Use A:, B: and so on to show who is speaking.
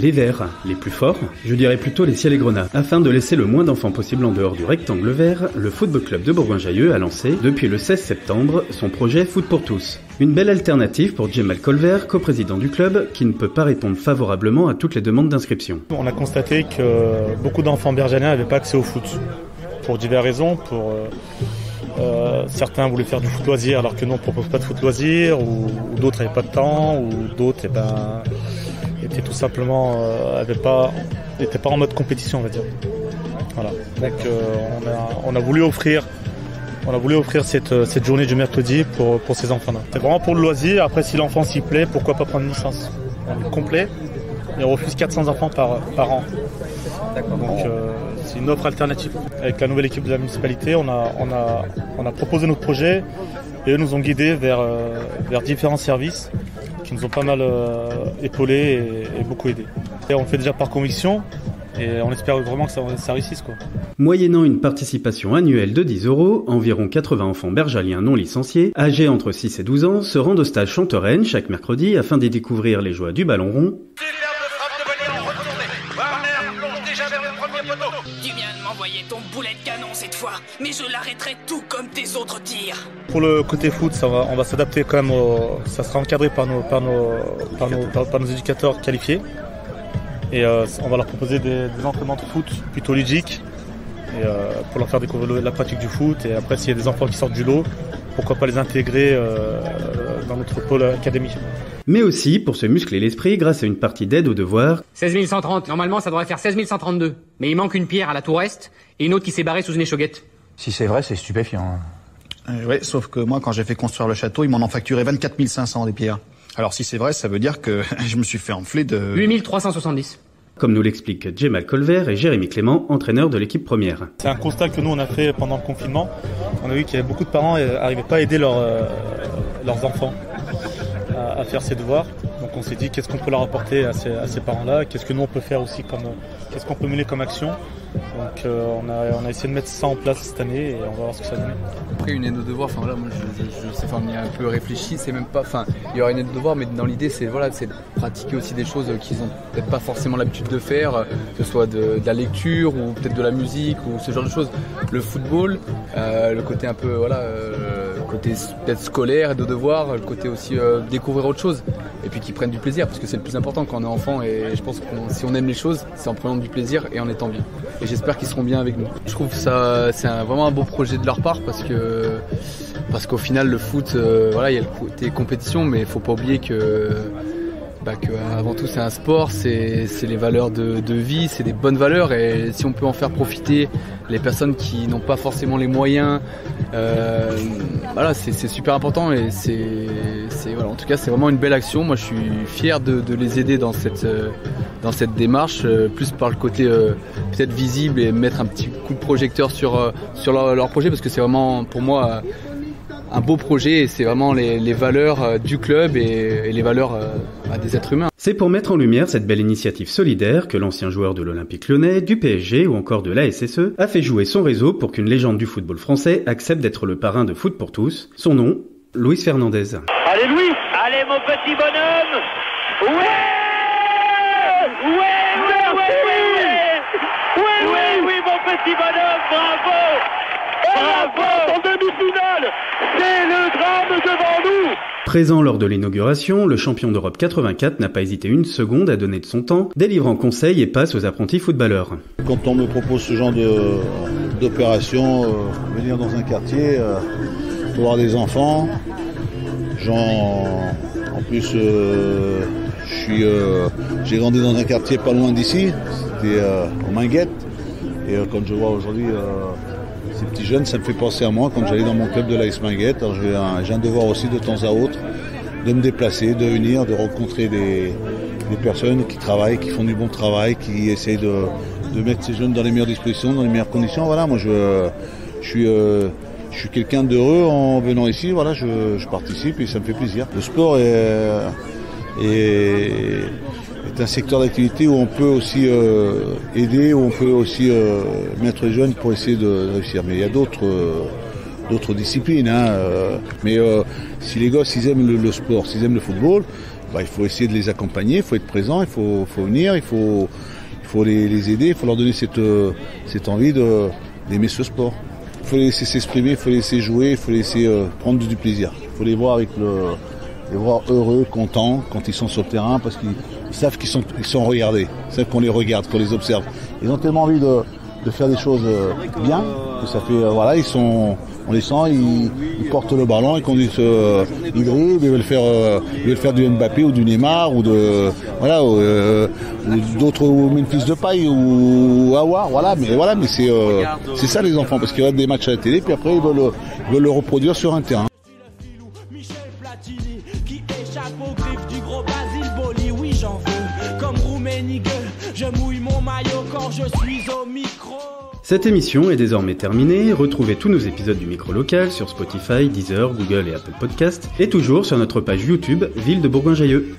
A: Les verts, les plus forts, je dirais plutôt les ciels et grenats. Afin de laisser le moins d'enfants possible en dehors du rectangle vert, le Football Club de Bourgoin-Jallieu a lancé, depuis le 16 septembre, son projet Foot pour tous. Une belle alternative pour Djemal Colvert, coprésident du club, qui ne peut pas répondre favorablement à toutes les demandes d'inscription.
B: On a constaté que beaucoup d'enfants bergaliens n'avaient pas accès au foot. Pour diverses raisons, certains voulaient faire du foot loisir alors que nous on ne propose pas de foot loisir, ou d'autres n'avaient pas de temps, ou d'autres étaient tout simplement n'étaient pas en mode compétition, on va dire. Voilà. Donc on a voulu offrir cette journée du mercredi pour ces enfants-là. C'est vraiment pour le loisir. Après, si l'enfant s'y plaît, pourquoi pas prendre une licence complet. Et on refuse 400 enfants par an. Donc c'est une offre alternative. Avec la nouvelle équipe de la municipalité, on a proposé notre projet et eux nous ont guidés vers différents services qui nous ont pas mal épaulés et beaucoup aidés. Et on le fait déjà par conviction et on espère vraiment que ça réussisse, quoi.
A: Moyennant une participation annuelle de 10 €, environ 80 enfants bergaliens non licenciés, âgés entre 6 et 12 ans, se rendent au stade Chantereine chaque mercredi afin d'y découvrir les joies du ballon rond.
C: Tu viens de m'envoyer ton boulet de canon cette fois, mais je l'arrêterai tout comme tes autres tirs.
B: Pour le côté foot, on va s'adapter quand même, ça sera encadré par nos éducateurs qualifiés. Et on va leur proposer des entraînements de foot plutôt ludiques pour leur faire découvrir la pratique du foot. Et après, s'il y a des enfants qui sortent du lot, pourquoi pas les intégrer dans notre pôle académique.
A: Mais aussi pour se muscler l'esprit grâce à une partie d'aide aux devoirs.
D: 16 130, normalement ça devrait faire 16 132. Mais il manque une pierre à la tour est et une autre qui s'est barrée sous une échauguette.
E: Si c'est vrai, c'est stupéfiant.
F: Ouais, sauf que moi, quand j'ai fait construire le château, ils m'en ont facturé 24 500 des pierres. Alors si c'est vrai, ça veut dire que je me suis fait enfler de...
D: 8 370.
A: Comme nous l'expliquent Djemal Colvert et Jérémy Clément, entraîneurs de l'équipe première.
B: C'est un constat que nous on a fait pendant le confinement. On a vu qu'il y avait beaucoup de parents qui n'arrivaient pas à aider leurs enfants à faire ses devoirs. Donc on s'est dit qu'est-ce qu'on peut leur apporter à ces parents-là, qu'est-ce que nous on peut faire aussi, qu'est-ce qu'on peut mener comme action. Donc on a essayé de mettre ça en place cette année et on va voir ce que ça donne.
G: Après une aide aux devoirs, moi on y a un peu réfléchi, c'est même pas, il y aura une aide aux devoirs, mais dans l'idée c'est de pratiquer aussi des choses qu'ils ont peut-être pas forcément l'habitude de faire, que ce soit de la lecture ou peut-être de la musique ou ce genre de choses. Le football, le côté un peu côté peut-être scolaire et de devoirs, le côté aussi découvrir autre chose et puis qu'ils prennent du plaisir parce que c'est le plus important quand on est enfant et je pense que si on aime les choses, c'est en prenant du plaisir et en étant bien. Et j'espère qu'ils seront bien avec nous. Je trouve ça c'est vraiment un beau projet de leur part parce qu'au final le foot, il y a le côté compétition, mais il faut pas oublier que avant tout c'est un sport, c'est les valeurs de vie, c'est des bonnes valeurs et si on peut en faire profiter les personnes qui n'ont pas forcément les moyens, c'est super important et en tout cas c'est vraiment une belle action. Moi je suis fier de les aider dans cette démarche, plus par le côté peut-être visible et mettre un petit coup de projecteur sur leur projet parce que c'est vraiment pour moi un beau projet et c'est vraiment les valeurs du club et les valeurs des êtres humains.
A: C'est pour mettre en lumière cette belle initiative solidaire que l'ancien joueur de l'Olympique Lyonnais, du PSG ou encore de l'ASSE a fait jouer son réseau pour qu'une légende du football français accepte d'être le parrain de Foot pour tous. Son nom, Luis Fernandez.
H: Allez Louis, allez mon petit bonhomme. Oui, mon petit bonhomme, bravo. En demi-finale, c'est le drame devant nous.
A: Présent lors de l'inauguration, le champion d'Europe 84 n'a pas hésité une seconde à donner de son temps, délivrant conseils et passes aux apprentis footballeurs.
I: Quand on me propose ce genre d'opération, venir dans un quartier, voir des enfants, en plus j'ai grandi dans un quartier pas loin d'ici, c'était au Minguette, et quand je vois aujourd'hui ces petits jeunes, ça me fait penser à moi quand j'allais dans mon club de l'AS Minguette. Alors j'ai un devoir aussi de temps à autre de me déplacer, de venir, de rencontrer des personnes qui travaillent, qui font du bon travail, qui essayent de mettre ces jeunes dans les meilleures dispositions, dans les meilleures conditions. Voilà, moi je suis quelqu'un d'heureux en venant ici. Voilà, je participe et ça me fait plaisir. Le sport est un secteur d'activité où on peut aussi aider, où on peut aussi mettre les jeunes pour essayer de réussir. Mais il y a d'autres d'autres disciplines. Mais si les gosses ils aiment le sport, s'ils aiment le football, il faut essayer de les accompagner, il faut être présent, il faut venir, il faut les aider, il faut leur donner cette envie d'aimer ce sport. Il faut les laisser s'exprimer, il faut les laisser jouer, il faut les laisser prendre du plaisir. Il faut les voir les voir heureux, contents quand ils sont sur le terrain parce qu'ils savent qu'ils sont regardés, ils savent qu'on les regarde, qu'on les observe. Ils ont tellement envie de faire des choses bien que ça fait on les sent, ils portent le ballon, ils conduisent, ils dribblent, ils veulent faire du Mbappé ou du Neymar ou d'autres Memphis Depay ou Aouar, mais c'est ça les enfants parce qu'ils regardent des matchs à la télé puis après ils veulent le reproduire sur un terrain.
J: Qui échappe aux griffes du gros Basile Boli, oui j'en veux, comme Rouménigue, je mouille mon maillot quand je suis au micro.
A: Cette émission est désormais terminée, retrouvez tous nos épisodes du micro local sur Spotify, Deezer, Google et Apple Podcasts, et toujours sur notre page YouTube Ville de Bourgoin-Jallieu.